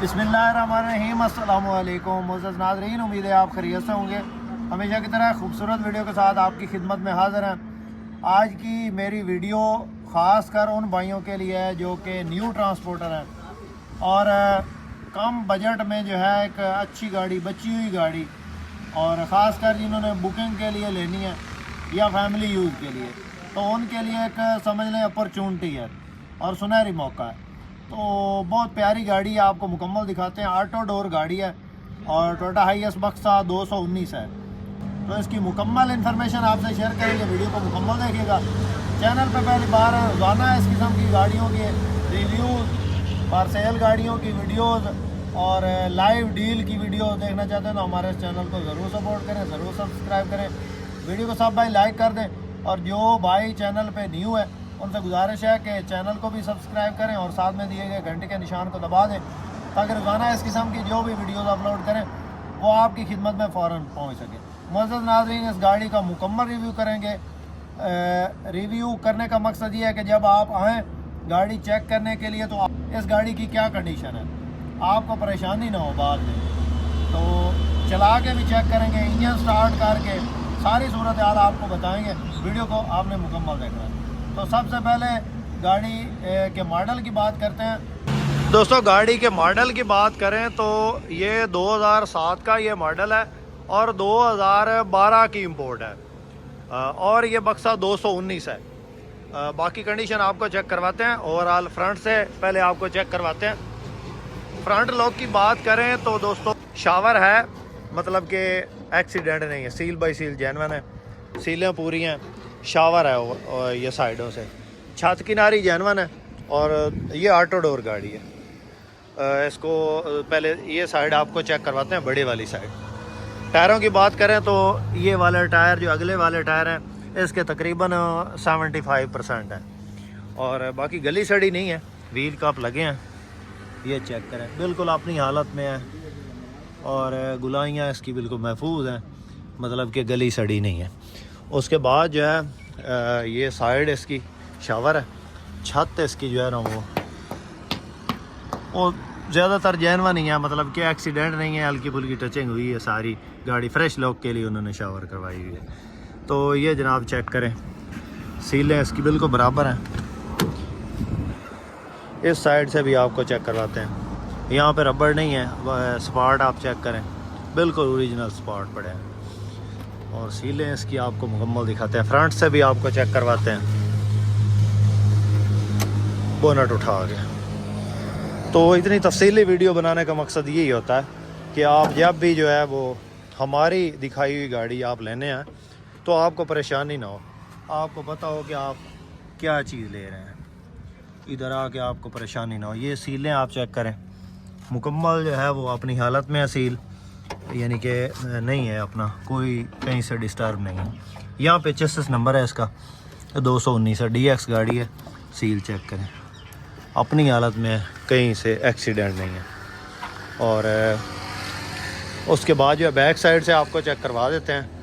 बिस्मिल्लाहिर्रहमानिर्रहीम। अस्सलामु अलैकुम मुअज़्ज़ज़ नाज़रीन, उम्मीद है आप खैरियत से होंगे। हमेशा की तरह खूबसूरत वीडियो के साथ आपकी खिदमत में हाज़िर हैं। आज की मेरी वीडियो ख़ास कर उन भाइयों के लिए है जो कि न्यू ट्रांसपोर्टर हैं और कम बजट में जो है एक अच्छी गाड़ी, बची हुई गाड़ी, और ख़ास कर जिन्होंने बुकिंग के लिए लेनी है या फैमिली यूज़ के लिए, तो उनके लिए एक समझ लें अपॉर्चुनिटी है और सुनहरी मौका है। तो बहुत प्यारी गाड़ी है, आपको मुकम्मल दिखाते हैं। ऑटो डोर गाड़ी है और टोयोटा हाईएस बक्सा 219 है। तो इसकी मुकम्मल इन्फॉर्मेशन आपसे शेयर करेंगे, वीडियो को मुकम्मल देखिएगा। चैनल पर पहली बार है, रोज़ाना इस किस्म की गाड़ियों के रिव्यूज़, फॉर सेल गाड़ियों की वीडियोज़ और लाइव डील की वीडियो देखना चाहते हैं तो हमारे इस चैनल को ज़रूर सपोर्ट करें, ज़रूर सब्सक्राइब करें। वीडियो को सब भाई लाइक कर दें और जो भाई चैनल पे न्यू है उनसे गुजारिश है कि चैनल को भी सब्सक्राइब करें और साथ में दिए गए घंटे के निशान को दबा दें ताकि रोज़ाना इस किस्म की जो भी वीडियोस अपलोड करें वो आपकी खिदमत में फ़ौरन पहुंच सके। मुअज़्ज़ज़ नाज़रीन, इस गाड़ी का मुकम्मल रिव्यू करेंगे। रिव्यू करने का मकसद ये है कि जब आप आएँ गाड़ी चेक करने के लिए तो इस गाड़ी की क्या कंडीशन है, आपको परेशानी ना हो बाद में। तो चला के भी चेक करेंगे, इंजन स्टार्ट करके सारी सूरत हाल आपको बताएंगे। वीडियो को आपने मुकम्मल देखना है। तो सबसे पहले गाड़ी के मॉडल की बात करते हैं। दोस्तों, गाड़ी के मॉडल की बात करें तो ये 2007 का ये मॉडल है और 2012 की इंपोर्ट है और ये बक्सा 219 है। बाकी कंडीशन आपको चेक करवाते हैं। ओवरऑल फ्रंट से पहले आपको चेक करवाते हैं। फ्रंट लॉक की बात करें तो दोस्तों शावर है, मतलब कि एक्सीडेंट नहीं है, सील बाई सील जेन्युइन है, सीलें पूरी हैं, शावर है और ये साइडों से, छत किनारी जेन्युइन है और ये ऑटो डोर गाड़ी है। इसको पहले ये साइड आपको चेक करवाते हैं, बड़ी वाली साइड। टायरों की बात करें तो ये वाले टायर, जो अगले वाले टायर हैं, इसके तकरीबन 75% है और बाकी गली सड़ी नहीं है। व्हील कप लगे हैं, ये चेक करें, बिल्कुल अपनी हालत में है और गुलाइयाँ इसकी बिल्कुल महफूज हैं, मतलब कि गली सड़ी नहीं है। उसके बाद जो है ये साइड इसकी शावर है, छत इसकी जो है ना वो ज़्यादातर जेन्युइन नहीं है, मतलब कि एक्सीडेंट नहीं है, हल्की फुल्की टचिंग हुई है। सारी गाड़ी फ्रेश लॉक के लिए उन्होंने शावर करवाई हुई है। तो ये जनाब चेक करें, सीलें इसकी बिल्कुल बराबर हैं। इस साइड से भी आपको चेक करवाते हैं, यहाँ पे रबड़ नहीं है, स्पॉट आप चेक करें, बिल्कुल ओरिजिनल स्पॉट पड़े हैं और सीलें इसकी आपको मुकम्मल दिखाते हैं। फ्रंट से भी आपको चेक करवाते हैं। बोनट उठा गया। तो इतनी तफसीली वीडियो बनाने का मकसद यही होता है कि आप जब भी जो है वो हमारी दिखाई हुई गाड़ी आप लेने आए तो आपको परेशानी ना हो, आपको पता हो कि आप क्या चीज़ ले रहे हैं, इधर आके आपको परेशानी ना हो। ये सीलें आप चेक करें, मुकम्मल जो है वो अपनी हालत में है सील, यानी कि नहीं है अपना कोई कहीं से डिस्टर्ब नहीं है। यहाँ पे चेसिस नंबर है इसका 219 है, DX गाड़ी है। सील चेक करें, अपनी हालत में है, कहीं से एक्सीडेंट नहीं है। और उसके बाद जो है बैक साइड से आपको चेक करवा देते हैं।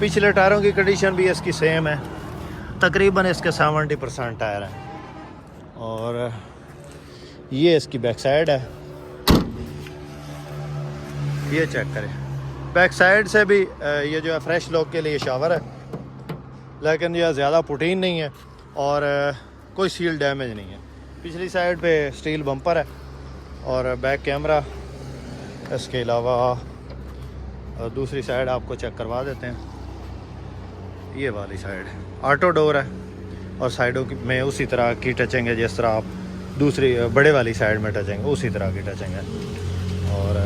पिछले टायरों की कंडीशन भी इसकी सेम है, तकरीबन इसके 70% टायर हैं और ये इसकी बैक साइड है। ये चेक करें, बैक साइड से भी ये जो है फ्रेश लॉक के लिए शावर है, लेकिन यह ज़्यादा पुटीन नहीं है और कोई सील डैमेज नहीं है। पिछली साइड पे स्टील बम्पर है और बैक कैमरा। इसके अलावा दूसरी साइड आपको चेक करवा देते हैं। ये वाली साइड ऑटो डोर है और साइडों में उसी तरह की टचिंग है जिस तरह आप दूसरी बड़े वाली साइड में टचिंग है, उसी तरह की टचिंग है। और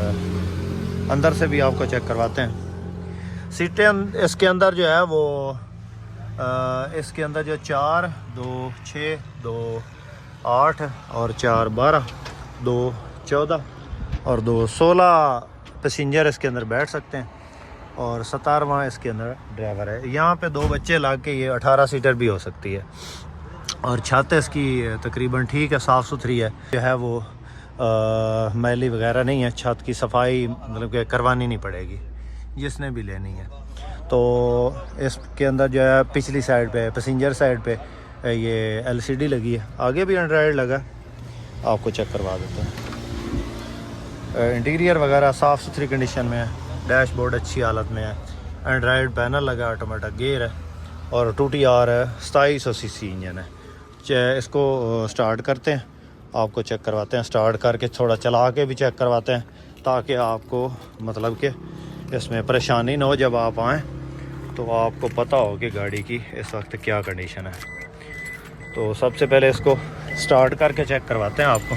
अंदर से भी आपको चेक करवाते हैं। सीटें इसके अंदर जो है वो इसके अंदर जो 4, 2, 6, 2, 8 और 4, 12, 2, 14 और 2, 16 पैसेंजर इसके अंदर बैठ सकते हैं और 17वां इसके अंदर ड्राइवर है। यहाँ पे 2 बच्चे ला के ये 18 सीटर भी हो सकती है। और छत इसकी तकरीबन ठीक है, साफ़ सुथरी है, जो है वो मैली वगैरह नहीं है। छत की सफाई मतलब कि करवानी नहीं पड़ेगी जिसने भी लेनी है। तो इसके अंदर जो है पिछली साइड पे पैसेंजर साइड पे ये LCD लगी है, आगे भी एंड्रॉयड लगा। आपको चेक करवा देते हैं। इंटीरियर वगैरह साफ़ सुथरी कंडीशन में है, डैशबोर्ड अच्छी हालत में है, एंड्रॉयड पैनल लगा, ऑटोमेटिक गियर है और 2TR है, 2700 सीसी इंजन है। इसको स्टार्ट करते हैं, आपको चेक करवाते हैं, स्टार्ट करके थोड़ा चला के भी चेक करवाते हैं ताकि आपको मतलब कि इसमें परेशानी ना हो। जब आप आएँ तो आपको पता हो कि गाड़ी की इस वक्त क्या कंडीशन है। तो सबसे पहले इसको स्टार्ट करके चेक करवाते हैं आपको।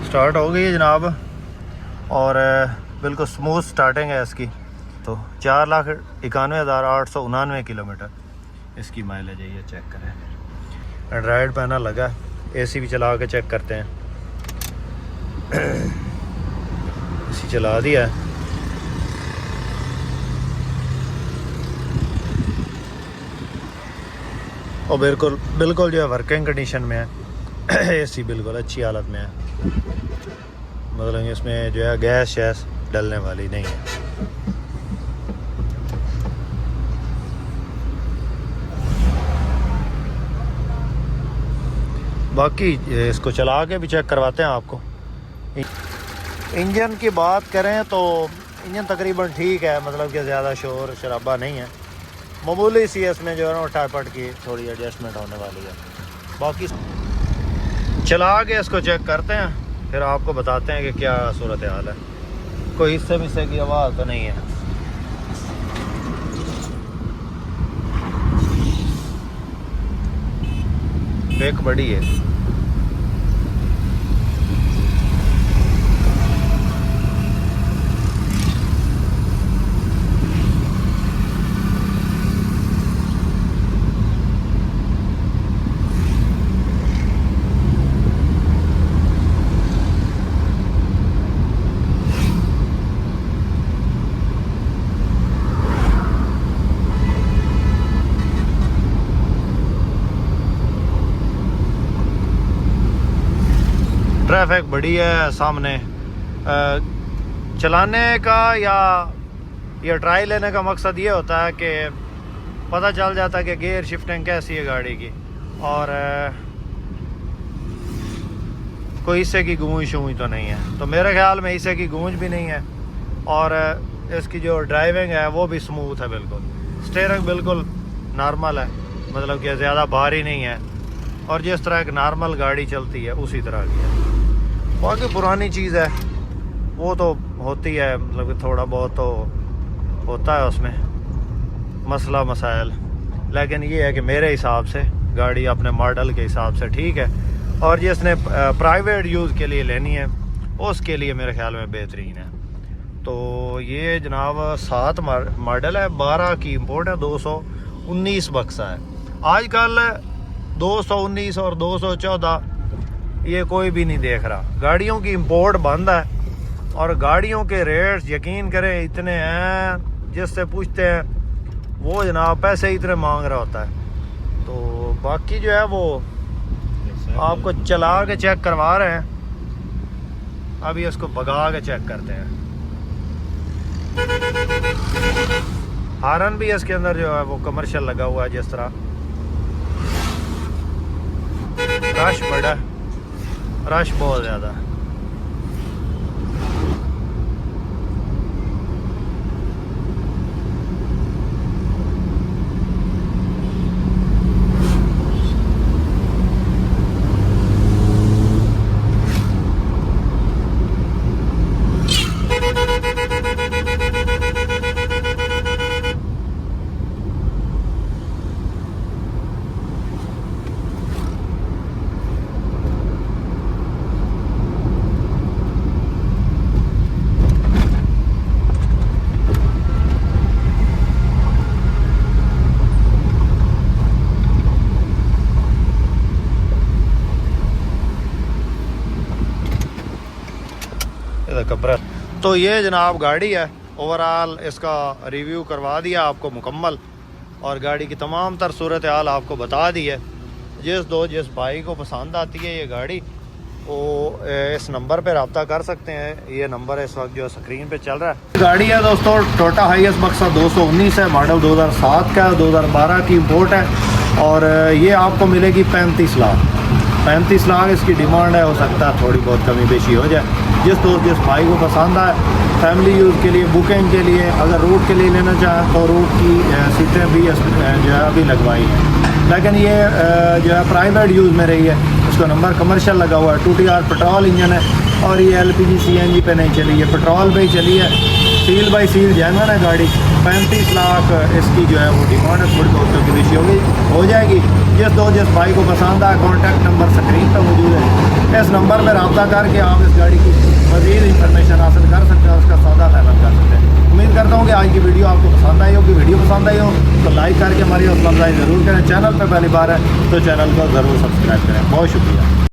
स्टार्ट हो गई है जनाब और बिल्कुल स्मूथ स्टार्टिंग है इसकी। तो 4,91,899 किलोमीटर इसकी माइलेज है, ये चेक करें। एंड्रॉयड पैनल लगा, AC भी चला के चेक करते हैं। AC चला दिया है। और बिल्कुल जो है वर्किंग कंडीशन में है। AC बिल्कुल अच्छी हालत में है, मतलब इसमें जो है गैस शैस डलने वाली नहीं है। बाकी इसको चला के भी चेक करवाते हैं आपको। इंजन की बात करें तो इंजन तकरीबन ठीक है, मतलब कि ज़्यादा शोर शराबा नहीं है। मामूली सी इसमें जो है ना टाइपट की थोड़ी एडजस्टमेंट होने वाली है। बाकी चला के इसको चेक करते हैं, फिर आपको बताते हैं कि क्या सूरत हाल है। कोई हिस्से मिस्से की आवाज़ तो नहीं है। ब्रेक बड़ी है। ट्रैफिक बड़ी है सामने। चलाने का या ट्राई लेने का मकसद ये होता है कि पता चल जाता है कि गियर शिफ्टिंग कैसी है गाड़ी की, और कोई हिस्से की गूंज शूंज तो नहीं है। तो मेरे ख्याल में हिस्से की गूंज भी नहीं है और इसकी जो ड्राइविंग है वो भी स्मूथ है बिल्कुल। स्टीयरिंग बिल्कुल नॉर्मल है, मतलब कि ज़्यादा भारी नहीं है और जिस तरह एक नॉर्मल गाड़ी चलती है उसी तरह की है। बाकी पुरानी चीज़ है वो तो होती है, मतलब कि थोड़ा बहुत तो होता है उसमें मसला मसाइल, लेकिन ये है कि मेरे हिसाब से गाड़ी अपने मॉडल के हिसाब से ठीक है। और जिसने प्राइवेट यूज़ के लिए लेनी है उसके लिए मेरे ख्याल में बेहतरीन है। तो ये जनाब 7 मॉडल है, 12 की इंपोर्ट है, 219 बक्सा है। आजकल 219 और 214 ये कोई भी नहीं देख रहा। गाड़ियों की इंपोर्ट बंद है और गाड़ियों के रेट्स यकीन करें इतने हैं, जिससे पूछते हैं वो जनाब पैसे इतने मांग रहा होता है। तो बाकी जो है वो आपको चला के चेक करवा रहे हैं, अभी इसको भगा के चेक करते हैं। हारन भी इसके अंदर जो है वो कमर्शियल लगा हुआ है। जिस तरह रश बड़ा, रश बहुत ज़्यादा है। कब्र। तो ये जनाब गाड़ी है, ओवरऑल इसका रिव्यू करवा दिया आपको मुकम्मल और गाड़ी की तमाम तर सूरत हाल आपको बता दी है। जिस भाई को पसंद आती है ये गाड़ी वो इस नंबर पे रब्ता कर सकते हैं। ये नंबर है इस वक्त जो स्क्रीन पे चल रहा है। गाड़ी है दोस्तों टोयोटा हाईएस बक्सा 219 है, मॉडल 2007 का है, 2012 की इंपोर्ट है और ये आपको मिलेगी 35 लाख। 35 लाख इसकी डिमांड है, हो सकता है थोड़ी बहुत कमी बेशी हो जाए। जिस भाई को पसंद आए फैमिली यूज़ के लिए, बुकिंग के लिए, अगर रूट के लिए लेना चाहें तो रूट की सीटें भी जो है अभी लगवाई हैं, लेकिन ये जो है प्राइवेट यूज़ में रही है। इसका नंबर कमर्शियल लगा हुआ है, 2TR पेट्रोल इंजन है और ये LPG CNG पे नहीं चली है, पेट्रोल पे ही चली है। सील बाई सील जेन्युइन है गाड़ी। 35 लाख इसकी जो है वो डिमांड है, थोड़ी बहुत की बेशी होगी, हो जाएगी। जिस भाई को पसंद आए कॉन्टैक्ट नंबर स्क्रीन पर मौजूद है, इस नंबर पर रब्ता करके आप इस गाड़ी की मज़ीद इंफॉर्मेशन हासिल कर सकते हैं, उसका सौदा फाइनल कर सकते हैं। उम्मीद करता हूँ कि आज की वीडियो आपको पसंद आई होगी। वीडियो पसंद आई हो तो लाइक करके हमारी हौसला अफजाई ज़रूर करें। चैनल पर पहली बार है तो चैनल को ज़रूर सब्सक्राइब करें। बहुत शुक्रिया।